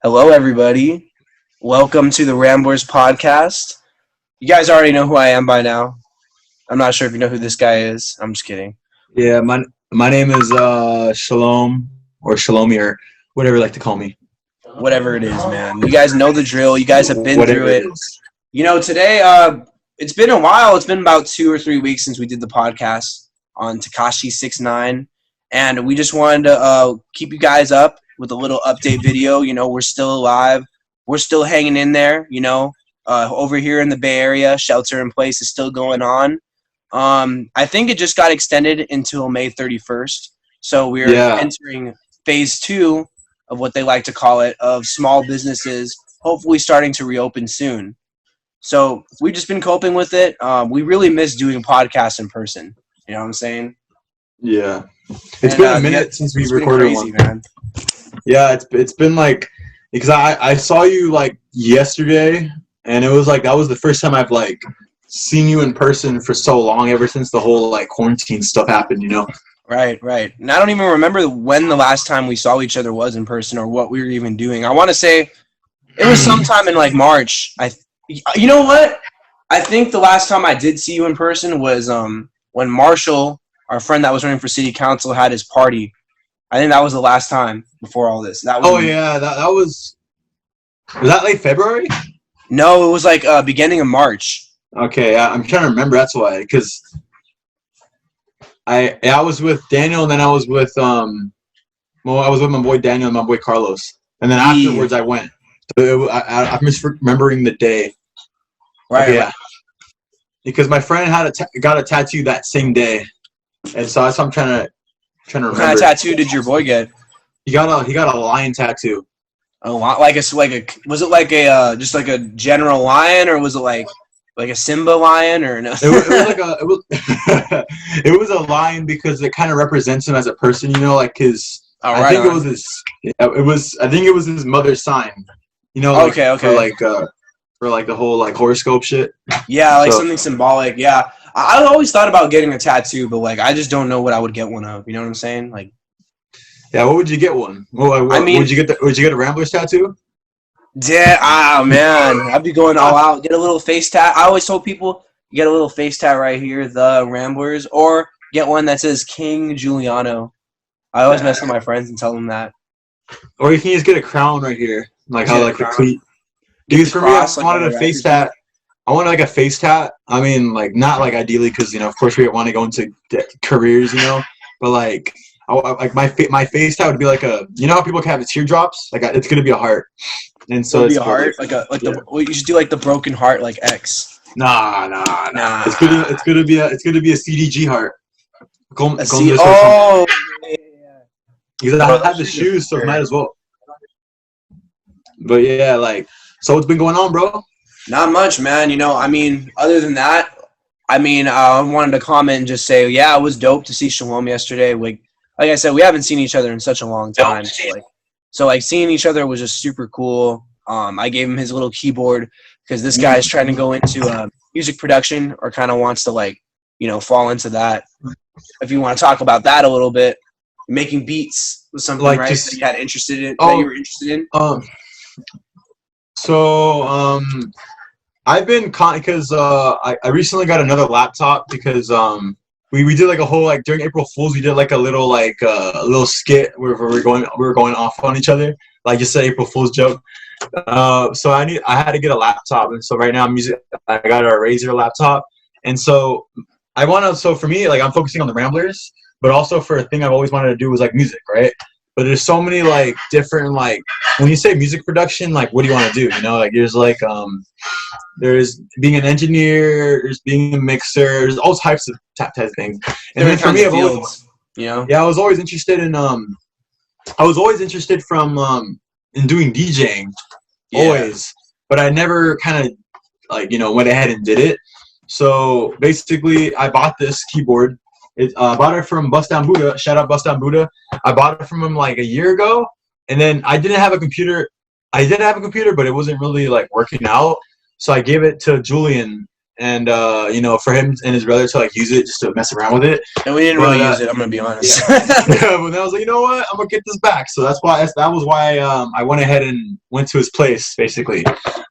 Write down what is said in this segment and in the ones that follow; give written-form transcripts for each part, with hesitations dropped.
Hello, everybody. Welcome to the Ramblers podcast. You guys already know who I am by now. I'm not sure if you know who this guy is. I'm just kidding. Yeah, my name is Shalom or Shalomi or whatever you like to call me. Whatever it is, man. You guys know the drill. You guys have been Whatever through it. is. Today, it's been a while. It's been about 2 or 3 weeks since we did the podcast on Takashi 69, and we just wanted to keep you guys up with a little update video. We're still alive. We're still hanging in there. Over here in the Bay Area, shelter in place is still going on. I think it just got extended until May 31st. So we're entering phase 2 of what they like to call it, of small businesses hopefully starting to reopen soon. So we've just been coping with it. We really miss doing podcasts in person. You know what I'm saying? Yeah. It's been a minute since we recorded one. Man. Yeah, it's been like, because I saw you like yesterday, and it was like that was the first time I've like seen you in person for so long, ever since the whole like quarantine stuff happened, Right. And I don't even remember when the last time we saw each other was in person or what we were even doing. I want to say it was sometime in like March. You know what? I think the last time I did see you in person was when Marshall, our friend that was running for city council, had his party. I think that was the last time before all this. That was that was that late February? No, it was like beginning of March. Okay, I'm trying to remember. That's why, because I was with Daniel, and then I was with I was with my boy Daniel and my boy Carlos, and then afterwards I went. So I'm misremembering the day. Right. Yeah. Because my friend got a tattoo that same day, and so that's what I'm trying to remember. What kind of tattoo did your boy get? He got a lion tattoo. Oh, was it like a just like a general lion, or was it like a Simba lion, or no? It was a lion because it kind of represents him as a person, like his. Oh, I think it was his. I think it was his mother's sign. Okay. For like the whole like horoscope shit. Yeah, like something symbolic. Yeah, I always thought about getting a tattoo, but like I just don't know what I would get one of. You know what I'm saying? Like. Yeah, what would you get one? Would you get a Ramblers tattoo? Yeah, man, I'd be going all out. Get a little face tat. I always told people, get a little face tat right here, the Ramblers, or get one that says King Giuliano. I always mess with my friends and tell them that. Or you can just get a crown right here, like how like the cleat. Because for me, I wanted a face tat. I wanted like a face tat. I mean, like not like ideally, because of course we want to go into careers, but like. Like my face tat would be like a, how people can have the teardrops, like it's gonna be a heart, and so it's be a heart, you should do like the broken heart, like X. Nah. It's gonna be a CDG heart. Because I have the shoes, so might as well. But yeah, like, so what's been going on, bro? Not much, man. Other than that, I wanted to comment and just say, yeah, it was dope to see Shalom yesterday. Like I said, we haven't seen each other in such a long time. So seeing each other was just super cool. I gave him his little keyboard because this guy is trying to go into music production, or kind of wants to fall into that. If you want to talk about that a little bit, making beats was something that you had that you were interested in. I've been because I recently got another laptop because We did like a whole during April Fools we did like a little a little skit where we were going off on each other, like just an April Fools joke. So I had to get a laptop, and so right now I got a Razer laptop, and so for me, like, I'm focusing on the Ramblers, but also for a thing I've always wanted to do was like music, right? But there's so many different when you say music production, what do you want to do? There's being an engineer, there's being a mixer, there's all types of things. And then for me, I was always interested in in doing DJing, always, but I never kind of went ahead and did it. So basically, I bought this keyboard. I bought it from Bust Down Buddha. Shout out Bust Down Buddha. I bought it from him like a year ago, and then I didn't have a computer. I did have a computer, but it wasn't really working out. So I gave it to Julian, and for him and his brother to like use it just to mess around with it. And we didn't really use it. I'm gonna be honest. Yeah, but then I was like, you know what? I'm gonna get this back. So that was why I went ahead and went to his place basically.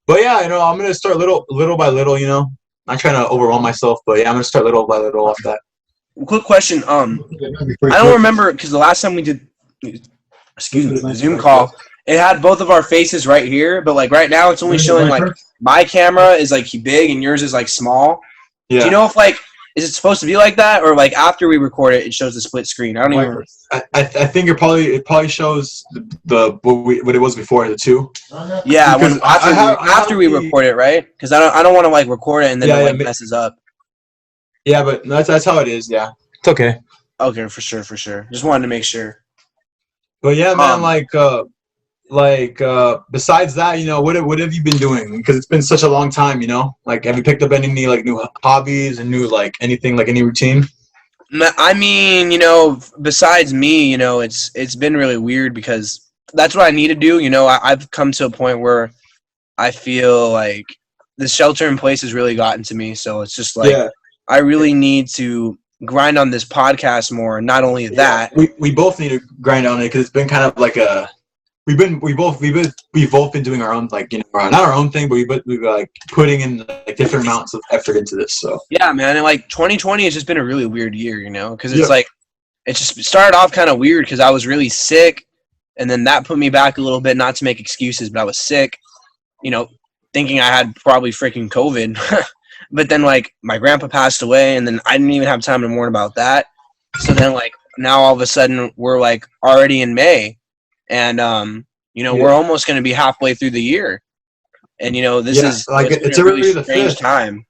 But yeah, I'm gonna start little by little. Not trying to overwhelm myself, but yeah, I'm gonna start little by little off that. Quick question. I don't remember because the last time we did, the Zoom call, it had both of our faces right here, but like right now it's only showing like my camera is like big and yours is like small. Yeah. Do you know if like is it supposed to be like that or like after we record it shows the split screen? I don't even. I think it probably shows what it was before the two. Yeah, after we record it, right? Because I don't want to like record it and then it messes up. Yeah, but that's how it is. Yeah, it's okay. Okay, for sure. Just wanted to make sure. But yeah, man, besides that, what have you been doing? Because it's been such a long time, Like, have you picked up any like new hobbies and new like anything like any routine? I mean, besides me, it's been really weird because that's what I need to do. I've come to a point where I feel like the shelter in place has really gotten to me. So it's just like I really need to grind on this podcast more. Not only that, we both need to grind on it because it's been kind of like a. We've both been doing our own like not our own thing, but we've like putting in like different amounts of effort into this. So yeah, man, and like 2020 has just been a really weird year, because it's like it just started off kind of weird because I was really sick, and then that put me back a little bit. Not to make excuses, but I was sick, thinking I had probably freaking COVID, but then like my grandpa passed away, and then I didn't even have time to mourn about that. So then like now all of a sudden we're like already in May. And we're almost going to be halfway through the year, and this is like it's already really the fifth time.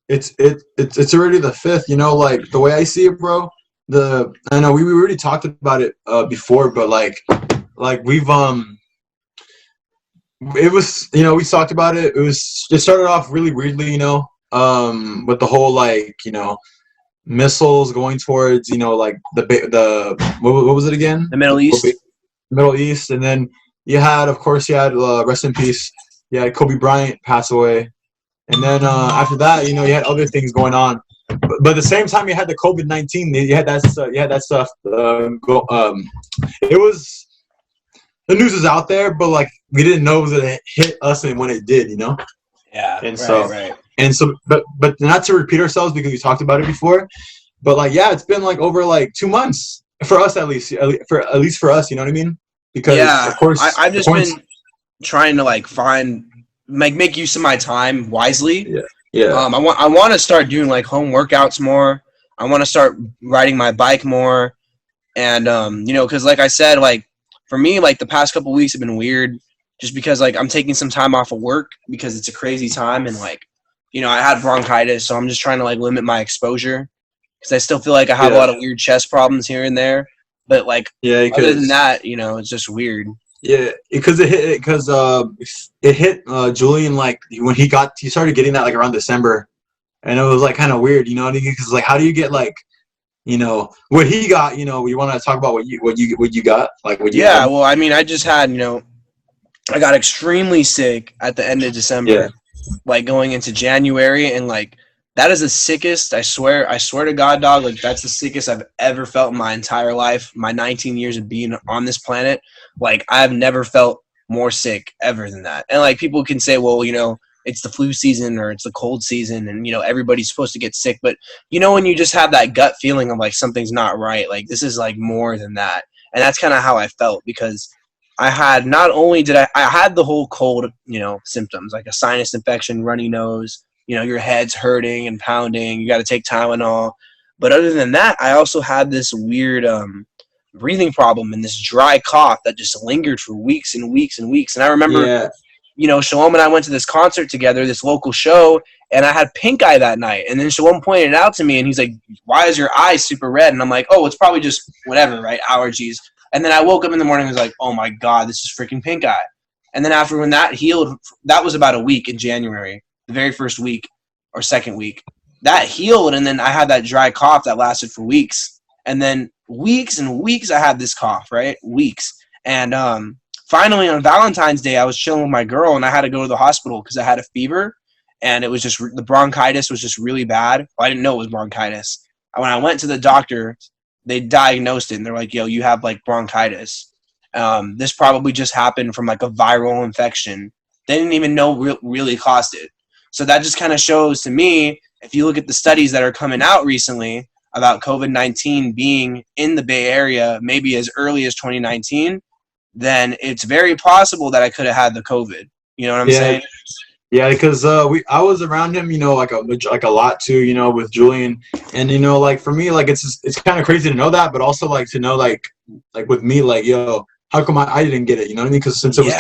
It's already the fifth. Like the way I see it, bro. I know we already talked about it before, but like we've it was we talked about it. It started off really weirdly, with the whole like missiles going towards like the what was it again? The Middle East. Middle East, and then you had rest in peace. You had Kobe Bryant pass away, and then after that, you had other things going on. But at the same time, you had the COVID-19. You had that stuff. It was the news is out there, but like we didn't know that it hit us and when it did, Yeah. And so, but not to repeat ourselves because we talked about it before, but like it's been like over like 2 months. For us, at least for us, you know what I mean? Because of course, I've just been trying to like make use of my time wisely. Yeah. I want to start doing like home workouts more. I want to start riding my bike more, and because like I said, like for me, like the past couple weeks have been weird, just because like I'm taking some time off of work because it's a crazy time, and like I had bronchitis, so I'm just trying to like limit my exposure. Because I still feel like I have a lot of weird chest problems here and there, but like other than that, it's just weird. Yeah, because it hit Julian like when he started getting that like around December, and it was like kind of weird, because like how do you get like what he got? You want to talk about what you got like what you had? Well, I mean, I just had I got extremely sick at the end of December, like going into January, and like. That is the sickest, I swear to God, dog, like that's the sickest I've ever felt in my entire life, my 19 years of being on this planet. Like I've never felt more sick ever than that. And like people can say, well, it's the flu season or it's the cold season and, everybody's supposed to get sick. But, when you just have that gut feeling of like something's not right, like this is like more than that. And that's kind of how I felt because I had not only did I had the whole cold, symptoms like a sinus infection, runny nose, your head's hurting and pounding. You got to take Tylenol. But other than that, I also had this weird breathing problem and this dry cough that just lingered for weeks and weeks and weeks. And I remember, Shalom and I went to this concert together, this local show, and I had pink eye that night. And then Shalom pointed it out to me, and he's like, why is your eye super red? And I'm like, oh, it's probably just whatever, right? Allergies. And then I woke up in the morning and was like, oh, my God, this is freaking pink eye. And then after when that healed, that was about a week in January. The very first week or second week that healed. And then I had that dry cough that lasted for weeks. And then weeks and weeks, I had this cough, right? Weeks. And finally on Valentine's Day, I was chilling with my girl and I had to go to the hospital because I had a fever. and it was just the bronchitis was just really bad. Well, I didn't know it was bronchitis. When I went to the doctor, they diagnosed it, and they're like, "Yo, you have like bronchitis. This probably just happened from like a viral infection." They didn't even know really caused it. So that just kind of shows to me, if you look at the studies that are coming out recently about COVID-19 being in the Bay Area, maybe as early as 2019, then it's very possible that I could have had the COVID. You know what I'm saying? Yeah, because I was around him, like a lot too, with Julian, and like for me, like it's kind of crazy to know that, but also like to know like with me, like yo, how come I didn't get it? You know what I mean? Because since it was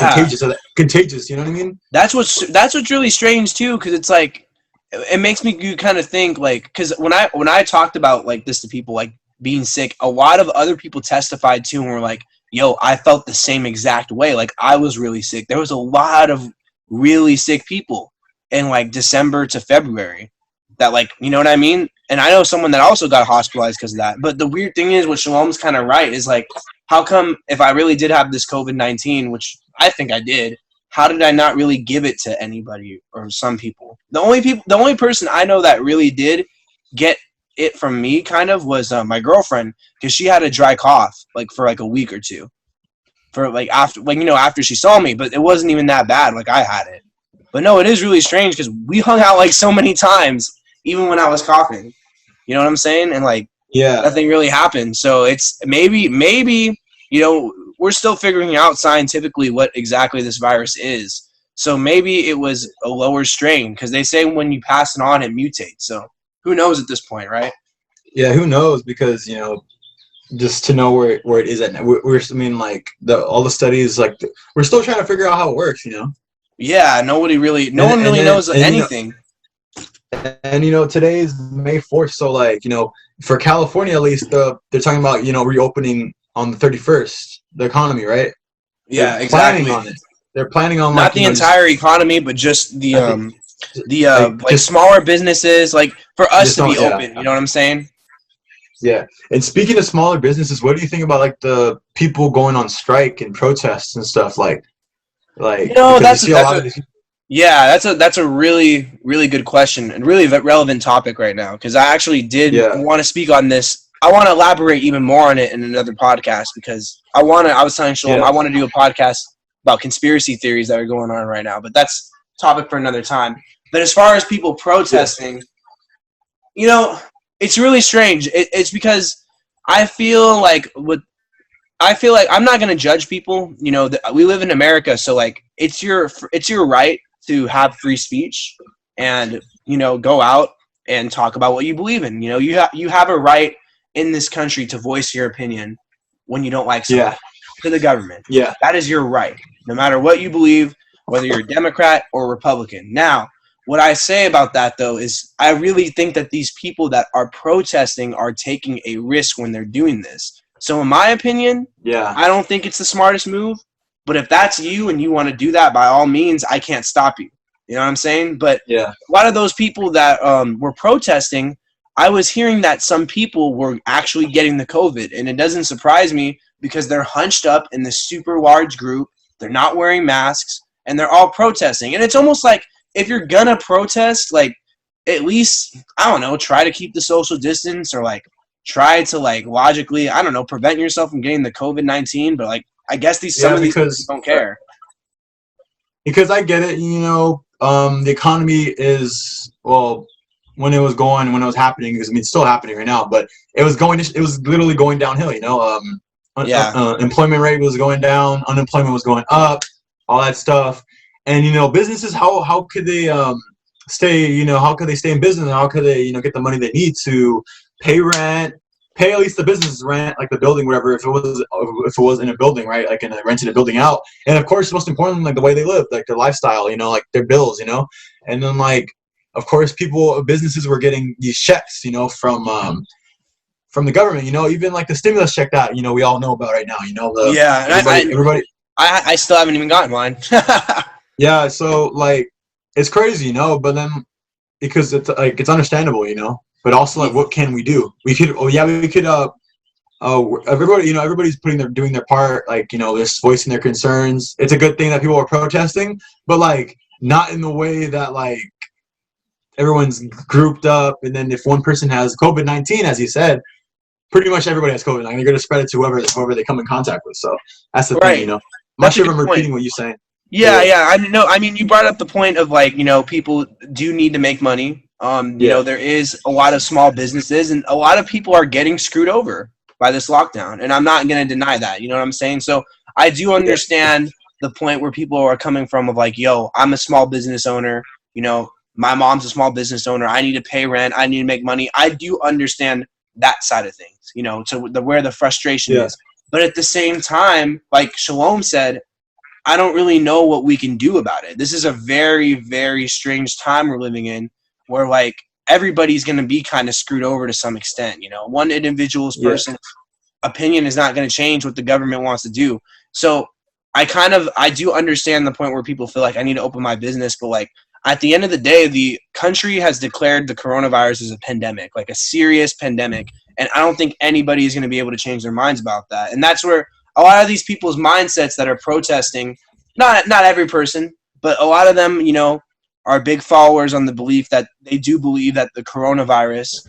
contagious, you know what I mean? That's what's really strange too, because it's like it makes me kind of think like, because when I talked about like this to people like being sick, a lot of other people testified too and were like, yo, I felt the same exact way. Like I was really sick. There was a lot of really sick people in like December to February that like, you know what I mean? And I know someone that also got hospitalized because of that. But the weird thing is, what Shalom's kind of right is like, how come if I really did have this COVID-19, which I think I did, how did I not really give it to anybody or some people? The only person I know that really did get it from me kind of was my girlfriend, because she had a dry cough like for like a week or two. For like after she saw me, but it wasn't even that bad. Like I had it, but no, it is really strange because we hung out like so many times, even when I was coughing. You know what I'm saying? And like, nothing really happened. So it's maybe we're still figuring out scientifically what exactly this virus is. So maybe it was a lower strain, because they say when you pass it on, it mutates. So who knows at this point, right? Yeah, who knows? Because just to know where it is at now. I mean, like all the studies, like we're still trying to figure out how it works, Yeah, no one really knows anything. And today is May 4th, so like for California at least, they're talking about reopening on the 31st, the economy, right? Yeah, exactly. They're planning on not the entire economy, but just the smaller businesses, like for us to be open. You know what I'm saying? Yeah, and speaking of smaller businesses, what do you think about like the people going on strike and protests and stuff? Like that's a really, really good question and really relevant topic right now, because I actually did want to speak on this. I want to elaborate even more on it in another podcast, because I was telling Shalom I want to do a podcast about conspiracy theories that are going on right now, but that's a topic for another time. But as far as people protesting, it's really strange. It's because I feel like I'm not going to judge people. We live in America, so like it's your right to have free speech and go out and talk about what you believe in. You have a right in this country to voice your opinion when you don't like something to the government. Yeah, that is your right, no matter what you believe, whether you're a Democrat or Republican. Now, what I say about that, though, is I really think that these people that are protesting are taking a risk when they're doing this. So in my opinion, I don't think it's the smartest move. But if that's you and you want to do that, by all means, I can't stop you. You know what I'm saying? But a lot of those people that were protesting, I was hearing that some people were actually getting the COVID. And it doesn't surprise me, because they're hunched up in this super large group. They're not wearing masks, and they're all protesting. And it's almost like, if you're gonna protest, like at least, I don't know, try to keep the social distance, or like try to like logically, I don't know, prevent yourself from getting the COVID-19. But like, I guess some of these people don't care. Because I get it, the economy is, well, when it was happening, because I mean it's still happening right now, but it was literally going downhill. Employment rate was going down, unemployment was going up, all that stuff. And businesses, how could they stay? How could they stay in business? And how could they get the money they need to pay rent, pay at least the business rent, like the building, whatever. If it was in a building, right, like renting a building out. And of course, most importantly, like the way they live, like their lifestyle, like their bills, And then like, of course, businesses were getting these checks, from the government. Even like the stimulus check that we all know about right now. Everybody. I still haven't even gotten mine. Yeah, so like it's crazy, but then because it's like it's understandable, but also like what can we do? Everybody's doing their part, like they're voicing their concerns. It's a good thing that people are protesting, but like not in the way that like everyone's grouped up, and then if one person has COVID-19, as you said, pretty much everybody has COVID-19. They're gonna spread it to whoever they come in contact with. So that's the thing, you know. I'm not sure if I'm repeating what you're saying. Yeah. I know. I mean, you brought up the point of like, you know, people do need to make money. You know, there is a lot of small businesses, and a lot of people are getting screwed over by this lockdown, and I'm not going to deny that. You know what I'm saying? So I do understand the point where people are coming from of like, yo, I'm a small business owner. You know, my mom's a small business owner. I need to pay rent. I need to make money. I do understand that side of things, you know, to where the frustration is. But at the same time, like Shalom said, I don't really know what we can do about it. This is a very, very strange time we're living in, where like everybody's going to be kind of screwed over to some extent. You know, one individual's person's opinion is not going to change what the government wants to do. So I do understand the point where people feel like I need to open my business, but like at the end of the day, the country has declared the coronavirus as a pandemic, like a serious pandemic. And I don't think anybody is going to be able to change their minds about that. And that's where a lot of these people's mindsets that are protesting, not every person, but a lot of them, you know, are big followers on the belief that they do believe that the coronavirus,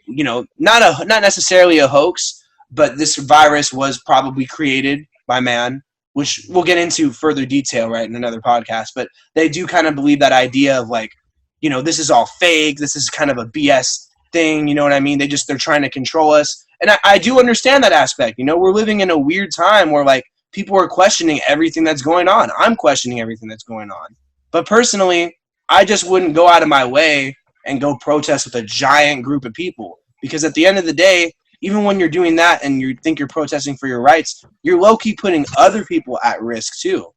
you know, not necessarily a hoax, but this virus was probably created by man, which we'll get into further detail, right, in another podcast. But they do kind of believe that idea of like, you know, this is all fake. This is kind of a BS thing. You know what I mean? They're trying to control us. And I do understand that aspect. You know, we're living in a weird time where like people are questioning everything that's going on. I'm questioning everything that's going on. But personally, I just wouldn't go out of my way and go protest with a giant group of people, because at the end of the day, even when you're doing that and you think you're protesting for your rights, you're low-key putting other people at risk too.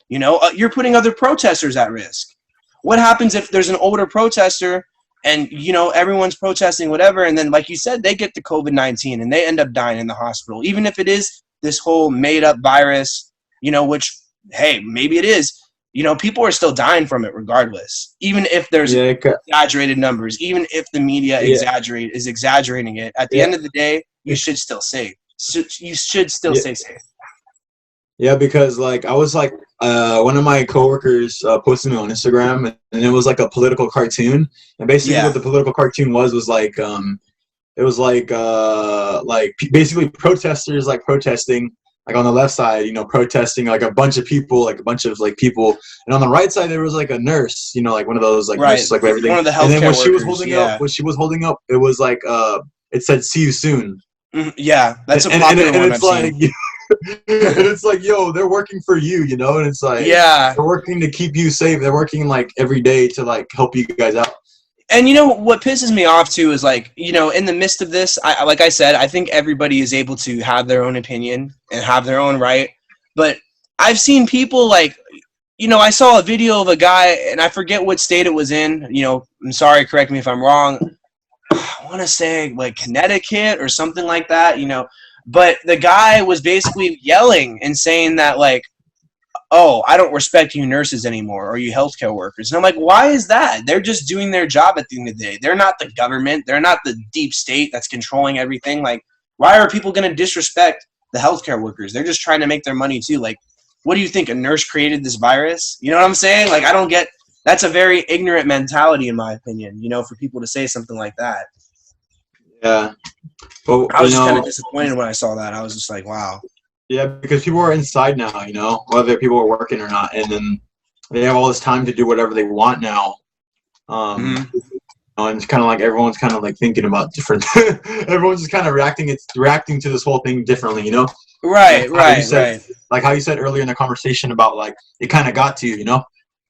You know, you're putting other protesters at risk. What happens if there's an older protester and, you know, everyone's protesting whatever, and then, like you said, they get the COVID-19 and they end up dying in the hospital, even if it is this whole made-up virus, you know, which, hey, maybe it is. You know, people are still dying from it regardless, even if there's exaggerated numbers, even if the media is exaggerating it. At the end of the day, you should still stay safe. Yeah, because like I was like one of my coworkers posted me on Instagram, and it was like a political cartoon, and basically what the political cartoon was like it was like basically protesters like protesting. Like on the left side, you know, protesting like a bunch of people, and on the right side there was like a nurse, you know, like one of those like nurses, like everything. One of the healthcare and then when workers, she was holding up, it was like it said "See you soon." Yeah, that's a popular one I've seen. And it's like, yo, they're working for you, you know, and it's like, they're working to keep you safe. They're working like every day to like help you guys out. And you know what pisses me off too is like, you know, in the midst of this, like I said, I think everybody is able to have their own opinion and have their own right. But I've seen people like, you know, I saw a video of a guy, and I forget what state it was in. You know, I'm sorry, correct me if I'm wrong. I want to say like Connecticut or something like that, you know. But the guy was basically yelling and saying that like, oh, I don't respect you nurses anymore, or you healthcare workers. And I'm like, why is that? They're just doing their job at the end of the day. They're not the government. They're not the deep state that's controlling everything. Like, why are people going to disrespect the healthcare workers? They're just trying to make their money too. Like, what do you think? A nurse created this virus? You know what I'm saying? Like, I don't get – that's a very ignorant mentality in my opinion, you know, for people to say something like that. Yeah. Well, I was just kind of disappointed when I saw that. I was just like, wow. Yeah, because people are inside now, you know, whether people are working or not, and then they have all this time to do whatever they want now. And it's kind of like everyone's kind of like thinking about different. Everyone's just kind of reacting to this whole thing differently, you know. Right. Like how you said earlier in the conversation about like it kind of got to you, you know.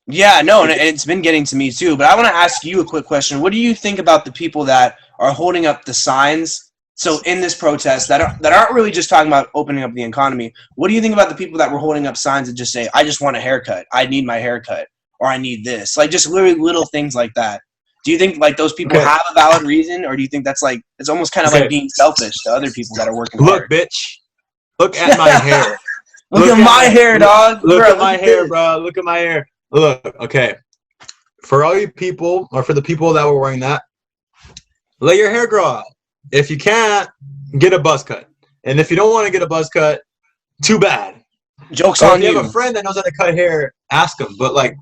Yeah, no, and it's been getting to me too. But I want to ask you a quick question. What do you think about the people that are holding up the signs? So in this protest that aren't really just talking about opening up the economy, what do you think about the people that were holding up signs that just say, I just want a haircut, I need my haircut, or I need this? Like just literally little things like that. Do you think like those people have a valid reason, or do you think that's like it's almost kind of like being selfish to other people that are working hard? Look, bitch. Look at my hair. Look at my hair, dog. Look at my hair, bro. Look at my hair. Look, okay. For all you people, or for the people that were wearing that, let your hair grow out. If you can't, get a buzz cut. And if you don't want to get a buzz cut, too bad. Joke's on you. If you have a friend that knows how to cut hair, ask him. But like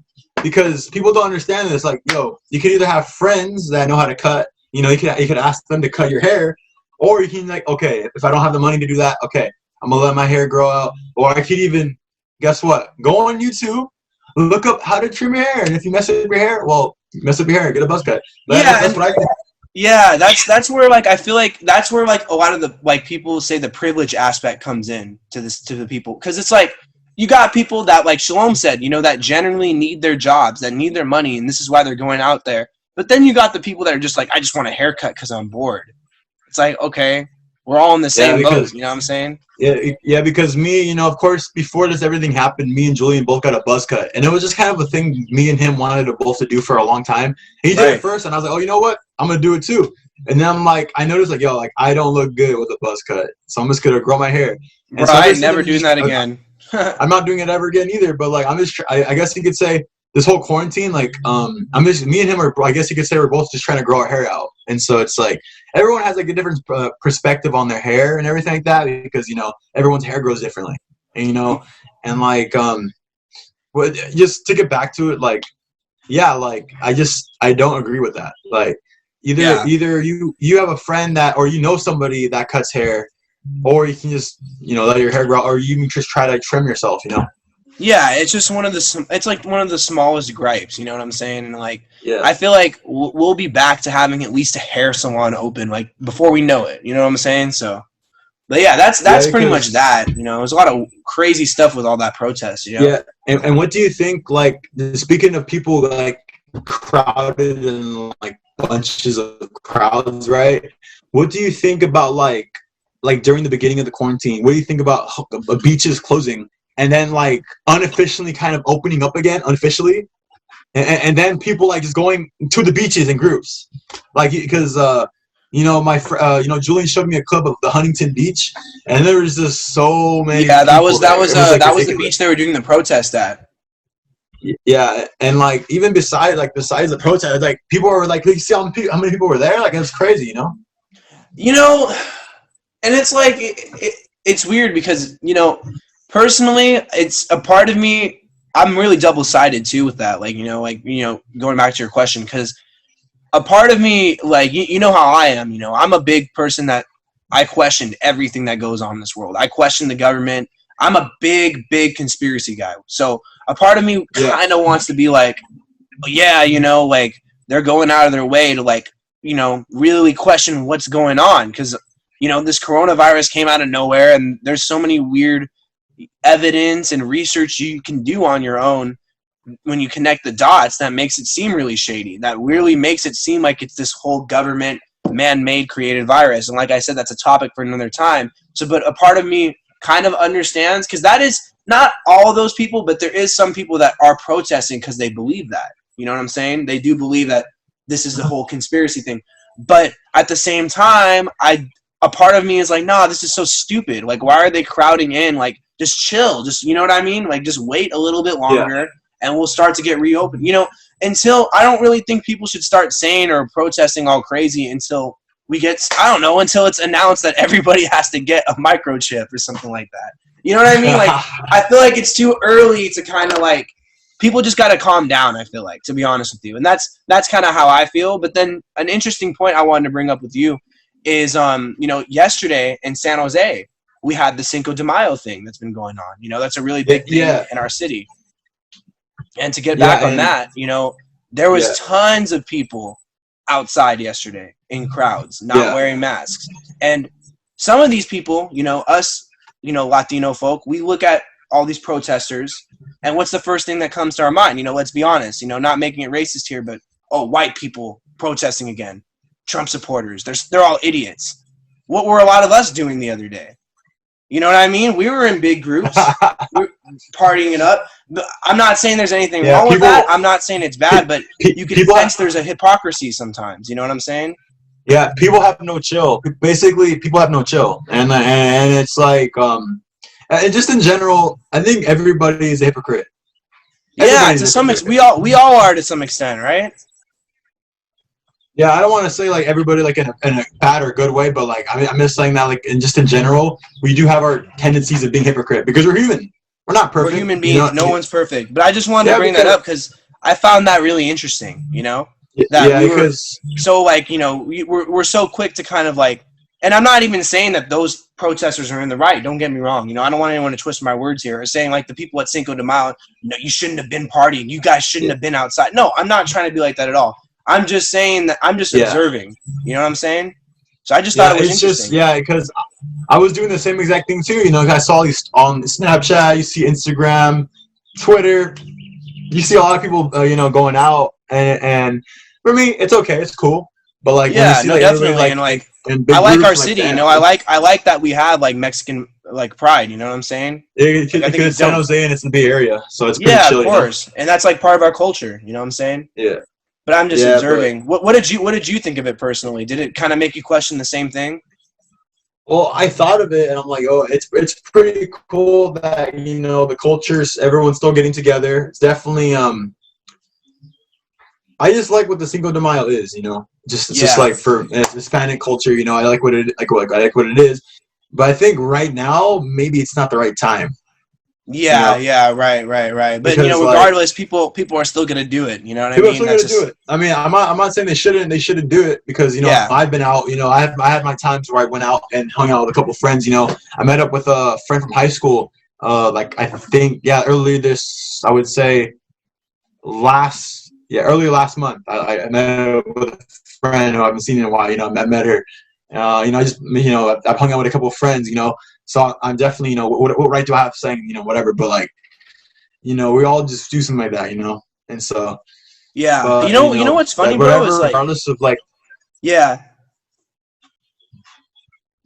because people don't understand this. Like, yo, you could either have friends that know how to cut. You know, you could ask them to cut your hair, or you can like, okay, if I don't have the money to do that, okay, I'm gonna let my hair grow out. Or I could even, guess what? Go on YouTube, look up how to trim your hair, and if you mess up your hair, well, mess up your hair, get a buzz cut. That's what I think. Yeah, that's where like I feel like that's where like a lot of the like people say the privilege aspect comes in to the people, because it's like you got people that, like Shalom said, you know, that generally need their jobs, that need their money, and this is why they're going out there. But then you got the people that are just like, I just want a haircut because I'm bored. It's like, okay, we're all in the same boat. You know what I'm saying? Yeah, because me, you know, of course, before this everything happened, me and Julian both got a buzz cut, and it was just kind of a thing me and him wanted to both to do for a long time. He did it first, and I was like, oh, you know what? I'm gonna do it too. And then I'm like, I noticed like, yo, like I don't look good with a buzz cut, so I'm just gonna grow my hair. Bro, so I ain't never doing that again. I'm not doing it ever again either. But like, I'm just, I guess you could say this whole quarantine, like, I'm just, me and him are, I guess you could say we're both just trying to grow our hair out. And so it's like everyone has like a different perspective on their hair and everything like that, because you know everyone's hair grows differently, and you know, and like but just to get back to it, like, yeah, like I don't agree with that. Like either you have a friend that, or you know somebody that cuts hair, or you can just, you know, let your hair grow, or you can just try to trim yourself, you know. Yeah, it's just it's like one of the smallest gripes, you know what I'm saying? And like, yeah. I feel like we'll be back to having at least a hair salon open, like before we know it, you know what I'm saying? So, but yeah, that's pretty much that, you know. There's a lot of crazy stuff with all that protest, you know. Yeah, and what do you think? Like, speaking of people like crowded and like bunches of crowds, right? What do you think about like during the beginning of the quarantine? What do you think about beaches closing? And then, like, unofficially kind of opening up again, unofficially. And then people, like, just going to the beaches in groups. Like, because, you know, Julian showed me a clip of the Huntington Beach. And there was just so many Yeah, that was ridiculous. the beach they were doing the protest at. Yeah, and, like, even besides the protest, like, people were, like, you see how many people were there? Like, it was crazy, you know? You know, and it's, like, it's weird because, you know, personally, it's a part of me. I'm really double-sided too with that. Like, going back to your question, because a part of me, like, you know how I am. You know, I'm a big person that I questioned everything that goes on in this world. I question the government. I'm a big conspiracy guy. So a part of me kind of wants to be like, yeah, you know, like they're going out of their way to like, you know, really question what's going on, because you know this coronavirus came out of nowhere, and there's so many weird evidence and research you can do on your own when you connect the dots that makes it seem really shady, that really makes it seem like it's this whole government man-made created virus. And like I said, that's a topic for another time. So, but a part of me kind of understands, because that is not all those people, but there is some people that are protesting because they believe that, you know what I'm saying? They do believe that this is the whole conspiracy thing. But at the same time, a part of me is like, nah, this is so stupid. Like, why are they crowding in? Like, just chill. Just, you know what I mean? Like, just wait a little bit longer, and we'll start to get reopened. You know, until I don't really think people should start saying or protesting all crazy until we get, I don't know, until it's announced that everybody has to get a microchip or something like that. You know what I mean? Like, I feel like it's too early to kind of like, people just got to calm down, I feel like, to be honest with you. And that's kind of how I feel. But then an interesting point I wanted to bring up with you is, you know, yesterday in San Jose, we had the Cinco de Mayo thing that's been going on. You know, that's a really big thing in our city. And to get back on that, you know, there was tons of people outside yesterday in crowds, not wearing masks. And some of these people, you know, us, you know, Latino folk, we look at all these protesters, and what's the first thing that comes to our mind? You know, let's be honest, you know, not making it racist here, but, oh, white people protesting again. Trump supporters, they're all idiots. What were a lot of us doing the other day? You know what I mean? We were in big groups, we were partying it up. I'm not saying there's anything wrong with that. I'm not saying it's bad, but you can sense there's a hypocrisy sometimes. You know what I'm saying? Yeah, people have no chill. Basically, people have no chill, and it's like, and just in general, I think everybody is a hypocrite. Yeah, to some extent, we all are to some extent, right? Yeah, I don't want to say like everybody like in a bad or good way, but like I mean, I'm just saying that like just in general, we do have our tendencies of being hypocrite because we're human. We're not perfect. We're human beings. You know? No one's perfect. But I just wanted to bring that up because I found that really interesting, you know, that Yeah, we were because so like, you know, we're so quick to kind of like, and I'm not even saying that those protesters are in the right. Don't get me wrong. You know, I don't want anyone to twist my words here or saying like the people at Cinco de Mayo, no, you shouldn't have been partying. You guys shouldn't have been outside. No, I'm not trying to be like that at all. I'm just saying that I'm just yeah, observing. You know what I'm saying? So I just thought yeah, it was it's just interesting. because I was doing the same exact thing too. You know, I saw these on Snapchat, you see Instagram, Twitter, you see a lot of people, going out, and for me, it's okay, it's cool. But like when you Yeah, see no, like everybody definitely. like And like, in I big like our groups like city. You that, know, I like that we have like Mexican like pride. You know what I'm saying? Like I think because it's it's San dope. Jose and it's the Bay Area, so it's pretty Yeah, of chill, you know. course, and that's like part of our culture. You know what I'm saying? Yeah, But I'm just yeah, but observing. What did you think of it personally? Did it kind of make you question the same thing? well, I thought of it and I'm like, oh, it's pretty cool that the cultures, everyone's still getting together. It's definitely I just like what the Cinco de Mayo is, Just it's just Yeah, like for Hispanic culture, I like what it I like what it is. But I think right now maybe it's not the right time, you yeah, know, yeah. Right. But you know, because like regardless, people are still gonna do it. You know what I people are mean? still That's gonna do just it. I mean, I'm not saying they shouldn't do it because yeah. I've been out, I had my times where I went out and hung out with a couple friends. I met up with a friend from high school. Like I think earlier this I would say earlier last month. I met up with a friend who I haven't seen in a while. I met her. I just I've hung out with a couple of friends. So I'm definitely what right do I have saying whatever. But like we all just do something like that. And so Yeah. You but know, you know what's funny, like bro, whatever, is like regardless of like yeah.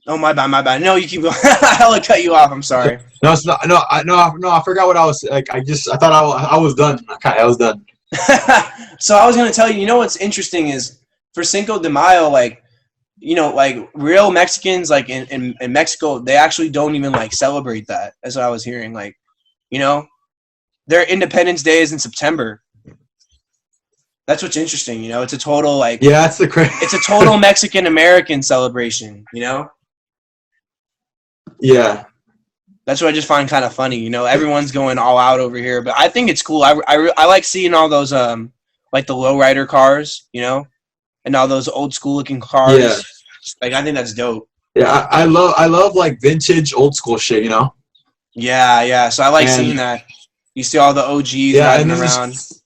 Oh my bad. No, you keep going. I hella cut you off. I'm sorry. no, it's not no, I forgot what I was like. I thought I was done. Okay, I was done. So I was gonna tell you. You know what's interesting is for Cinco de Mayo, like you know, like real Mexicans, like in Mexico, they actually don't even like celebrate that. That's what I was hearing. Like, you know, their Independence Day is in September. That's what's interesting. You know, it's a total like Yeah, that's the crazy. it's a total Mexican American celebration. You know, Yeah, that's what I just find kind of funny. You know, everyone's going all out over here, but I think it's cool. I like seeing all those like the lowrider cars. You know, and all those old school looking yeah, cars. Like I think that's dope. yeah. I love like vintage old school shit. Yeah. So I like seeing And that. You see all the OGs yeah, riding and then around. just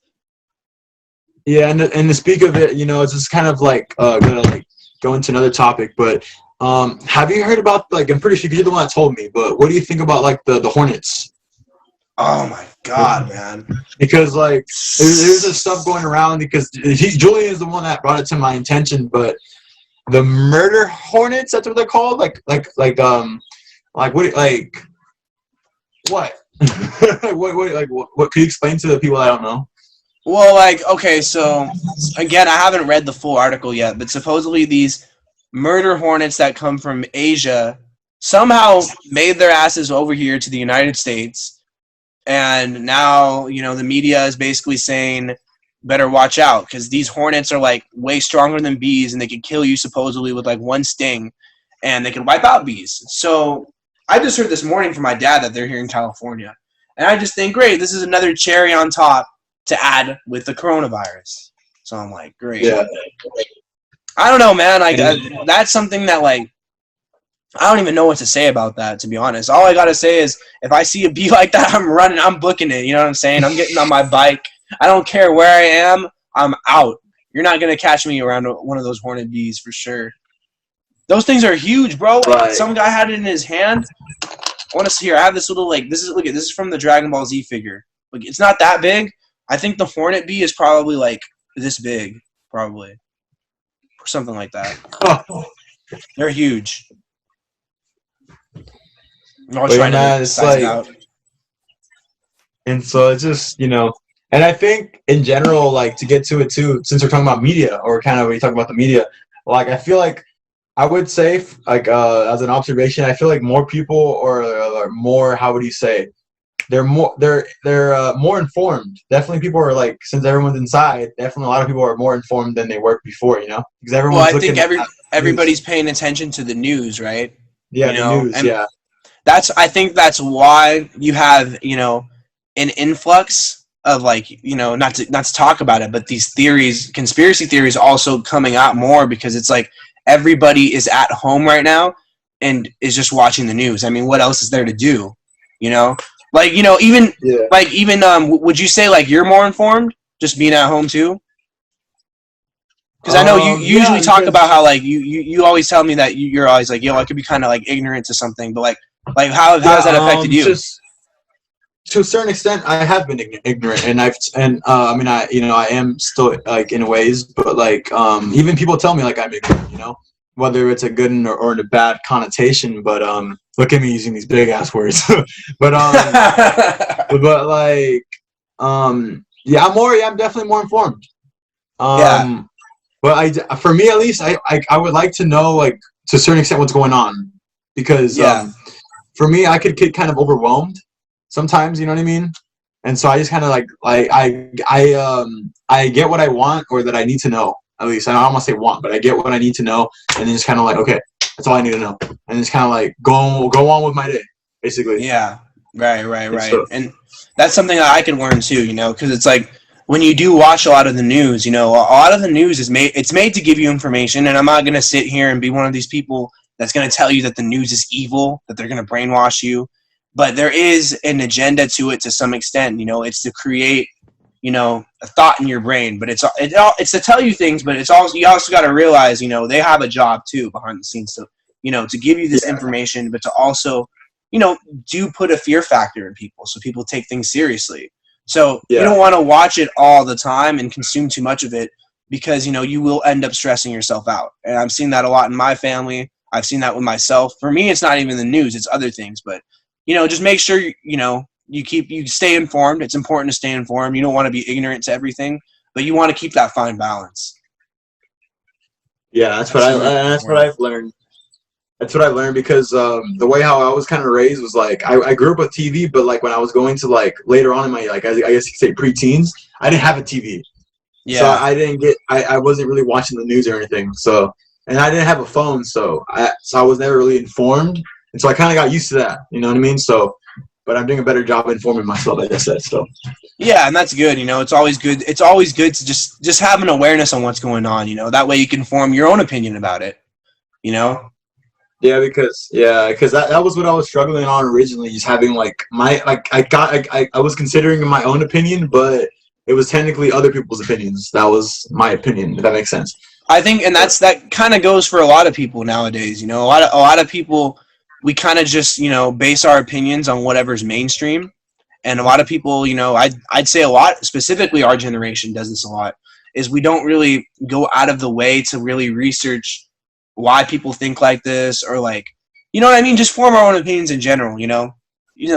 yeah, and to speak of it, it's just kind of like gonna like go into another topic, but have you heard about like I'm pretty sure you're the one that told me, but what do you think about like the Hornets? Oh my god, man. Because like there's this stuff going around because Julian is the one that brought it to my attention, but the murder Hornets, that's what they're called, like what what could you explain to the people that don't know? Well, like, okay, so again, I haven't read the full article yet, but supposedly these murder hornets that come from Asia somehow made their asses over here to the United States, and now, you know, the media is basically saying better watch out because these hornets are like way stronger than bees and they can kill you supposedly with like one sting and they can wipe out bees. So I just heard this morning from my dad that they're here in California. And I just think, great, this is another cherry on top to add with the coronavirus. So I'm like, great. Yeah, I don't know, man. Like and that's something that like I don't even know what to say about that. To be honest, all I gotta say is if I see a bee like that, I'm running. I'm booking it. You know what I'm saying? I'm getting on my bike. I don't care where I am. I'm out. You're not gonna catch me around one of those hornet bees for sure. Those things are huge, bro. Like like some guy had it in his hand. I want to see here. I have this little like this is look at this is from the Dragon Ball Z figure. Like it's not that big. I think the hornet bee is probably like this big, probably or something like that. They're huge. I'll but yeah, try to man, it's size it like, out. and so it's just and I think in general, like to get to it too, since we're talking about media or kind of we talk about the media, like I feel like I would say like as an observation, I feel like more people are more, how would you say, they're more informed. Definitely people are like, since everyone's inside, definitely a lot of people are more informed than they were before, because Well, everyone's I think looking at news. everybody's paying attention to the news, right? Yeah, You the know, news. and Yeah, I think that's why you have, you know, an influx of like, not to talk about it, but these theories, conspiracy theories, also coming out more because it's like everybody is at home right now and is just watching the news. I mean, what else is there to do? Like even Yeah. like even would you say like you're more informed just being at home too? Because I know you Yeah, usually talk because about how like you always tell me that you're always like, yo, I could be kind of like ignorant to something, but like how yeah, has that affected you? just to a certain extent, I have been ignorant, and I mean, I am still like in ways, but like even people tell me like I'm ignorant, whether it's a good or in a bad connotation. But look at me using these big ass words, but but like yeah, I'm definitely more informed. Yeah, But for me at least, I would like to know like to a certain extent what's going on, because yeah, for me I could get kind of overwhelmed sometimes, you know what I mean? And so I just kind of like I get what I want or that I need to know. At least I don't want to say want, but I get what I need to know, and then just kind of like, okay, that's all I need to know, and just kind of like go on with my day, basically. yeah. Right, right, And right. so And that's something that I can learn too, because it's like when you do watch a lot of the news, a lot of the news it's made to give you information, and I'm not gonna sit here and be one of these people that's gonna tell you that the news is evil, that they're gonna brainwash you. But there is an agenda to it to some extent. It's to create, a thought in your brain. But it's to tell you things, but it's also you also got to realize, they have a job too behind the scenes to give you this yeah, information, but to also, do put a fear factor in people so people take things seriously. So you yeah, don't want to watch it all the time and consume too much of it because you will end up stressing yourself out. And I've seen that a lot in my family. I've seen that with myself. For me, it's not even the news; it's other things. But just make sure you stay informed. It's important to stay informed. You don't want to be ignorant to everything, but you want to keep that fine balance. yeah. That's really That's what important. I've learned. That's what I learned because the way how I was kind of raised was like I grew up with TV, but like when I was going to like later on in my like I guess you could say preteens, I didn't have a TV, so Yeah, I didn't I wasn't really watching the news or anything. So and I didn't have a phone, so I was never really informed, and so I kind of got used to that. You know what I mean? So, but I'm doing a better job informing myself, like I said. So yeah, and that's good. It's always good. It's always good to just have an awareness on what's going on. That way you can form your own opinion about it. You know. because that was what I was struggling on originally, just having like my like I was considering my own opinion, but it was technically other people's opinions. That was my opinion, if that makes sense. I think, and that kind of goes for a lot of people nowadays. A lot of people, we kind of just base our opinions on whatever's mainstream, and a lot of people, I'd say a lot, specifically our generation does this a lot, is we don't really go out of the way to really research why people think like this, or like, what I mean, just form our own opinions in general.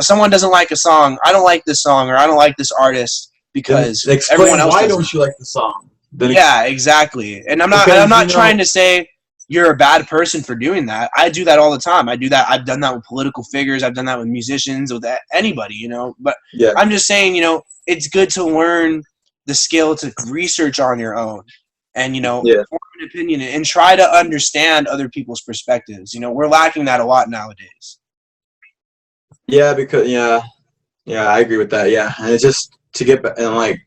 Someone doesn't like a song, I don't like this song, or I don't like this artist Then because everyone explain else why doesn't. don't you like the song? Yeah, exactly. And I'm Because not trying to say you're a bad person for doing that. I do that all the time. I do that. I've done that with political figures. I've done that with musicians, with anybody, But yeah, I'm just saying, it's good to learn the skill to research on your own and, yeah, form an opinion and try to understand other people's perspectives. We're lacking that a lot nowadays. yeah, because yeah, I agree with that. Yeah, and it's just to get and like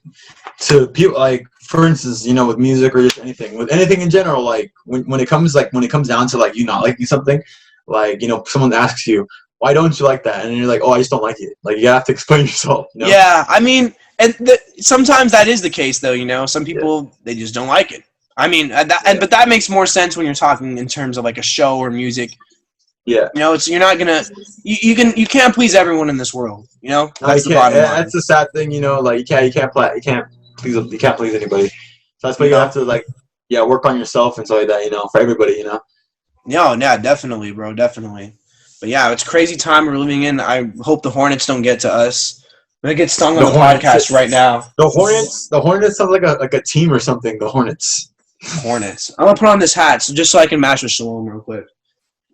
to people like for instance, with music or just anything, with anything in general, like when it comes down to like you not liking something, like someone asks you why don't you like that, and you're like, oh, I just don't like it. Like you have to explain yourself. Yeah, I mean, and sometimes that is the case, though. Some Yeah, people they just don't like it. I mean, yeah, but that makes more sense when you're talking in terms of like a show or music. yeah. It's you're not gonna you can't please everyone in this world. No, you That's the can't. bottom line. That's the sad thing. Like you can't please anybody. So that's why You you have know? to like work on yourself and stuff like that. For everybody. No, yeah, definitely, bro, definitely. But yeah, it's crazy time we're living in. I hope the Hornets don't get to us. I'm gonna get stung on The the Hornets. podcast right now. The Hornets sounds like a team or something. The Hornets. Hornets. I'm gonna put on this hat just so I can match with Shalom real quick.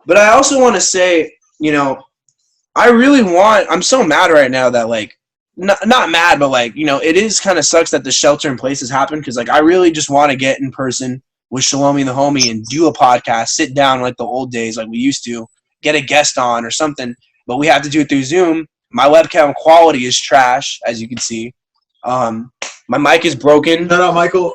But I also want to say, I'm so mad right now that like, not mad, but like, it is kind of sucks that the shelter in place has happened because like I really just want to get in person with Shalomi the homie and do a podcast, sit down like the old days like we used to, get a guest on or something. But we have to do it through Zoom. My webcam quality is trash, as you can see. My mic is broken. Shout out, Michael.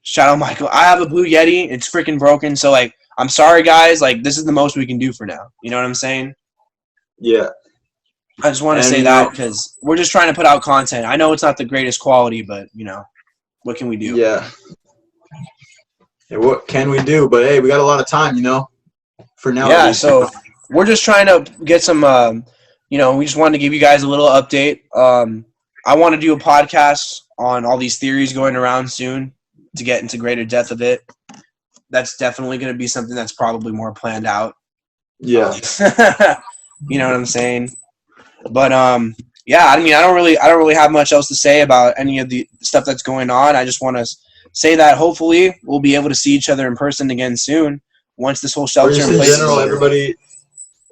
Shout out, Michael. I have a Blue Yeti. It's freaking broken. So, like, I'm sorry, guys. Like, this is the most we can do for now. You know what I'm saying? Yeah. I just want to say that because we're just trying to put out content. I know it's not the greatest quality, but, you know, what can we do? Yeah. Hey, what can we do? But, hey, we got a lot of time, you know, for now. Yeah, so we're just trying to get some, you know, we just wanted to give you guys a little update. I want to do a podcast on all these theories going around soon to get into greater depth of it. That's definitely going to be something that's probably more planned out. Yeah. You know what I'm saying? But yeah, I mean, I don't really have much else to say about any of the stuff that's going on. I just want to say that hopefully we'll be able to see each other in person again soon once this whole shelter in place is over. Everybody,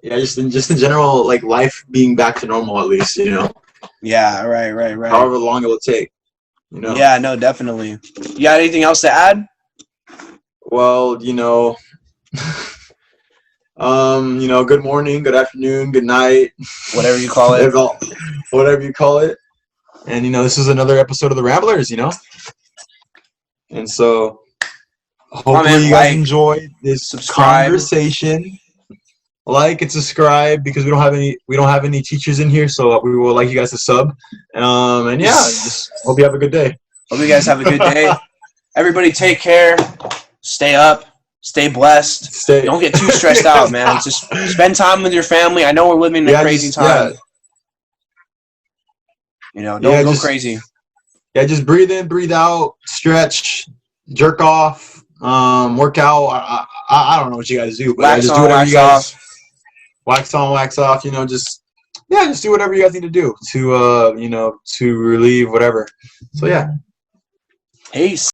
yeah, just in general, like life being back to normal at least, you know. Yeah, right. However long it will take, you know. Yeah, no, definitely. You got anything else to add? Well, you know, you know, good morning, good afternoon, good night, whatever you call it. Whatever you call it. And you know, this is another episode of the Ramblers, you know. And so hopefully you guys enjoyed this conversation. Like and subscribe because we don't have any teachers in here, so we would like you guys to sub. And yeah, just hope you have a good day. Hope you guys have a good day. Everybody take care. Stay up. Stay blessed. Don't get too stressed out, man. Just spend time with your family. I know we're living in a crazy time. Yeah. You know, don't go crazy. Yeah, just breathe in, breathe out, stretch, jerk off, work out. I don't know what you guys do, but just do whatever you guys. Wax on, wax off. You know, just do whatever you guys need to do to you know, to relieve whatever. So yeah. Peace.